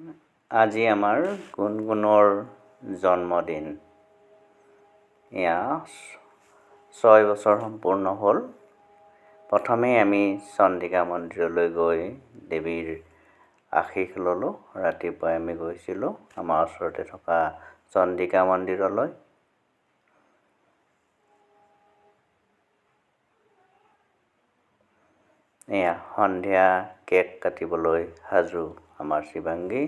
আজি আমাৰ গুণগুণৰ জন্মদিন। এয়া 6 বছৰ সম্পূৰ্ণ হ'ল। প্ৰথমে আমি চন্দিকা মন্দিৰলৈ গৈ দেৱীৰ আশীষ ল'লোঁ। ৰাতিপুৱাই আমি গৈছিলোঁ আমাৰ ওচৰতে থকা চন্দিকা মন্দিৰলৈ। এয়া সন্ধিয়া কেক কাটিবলৈ সাজু আমাৰ শিৱাংগী,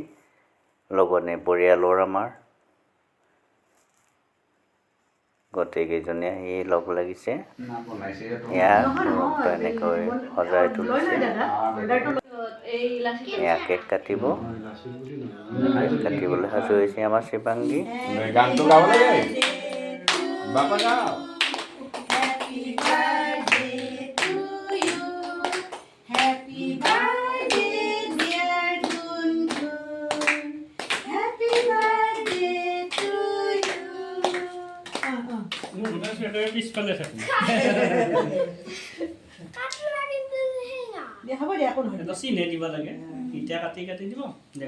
লগতে পৰিয়ালৰ আমাৰ গোটেইকেইজনী আহি লগ লাগিছে। এয়া ৰুমটো এনেকৈ সজাই তুলিছে। এয়া কেক কাটিব, কেক কাটিবলৈ সাজু হৈছে আমাৰ শিৱাংগী। গানটো গাব লাগে বাপা গাও। পিছফালে থাকি চিনে দিব লাগে। ইটা কাটি কাটি দিব,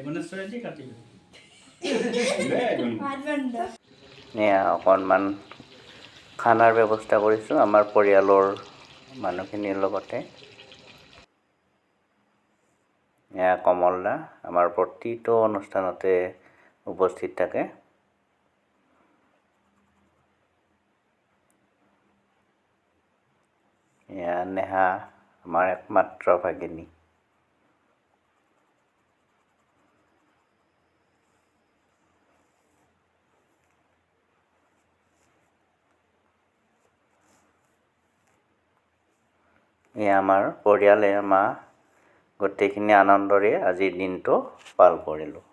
গণেশৰে দি কাটি দিব। এয়া অকণমান খানাৰ ব্যৱস্থা কৰিছোঁ আমাৰ পৰিয়ালৰ মানুহখিনিৰ লগতে। এয়া কমল দা আমাৰ প্ৰতিটো অনুষ্ঠানতে উপস্থিত থাকে। এয়া নেহা আমাৰ একমাত্ৰ ভাগিনী। এয়া আমাৰ পৰিয়ালে গোটেইখিনি আনন্দৰে আজিৰ দিনটো পাৰ কৰিলোঁ।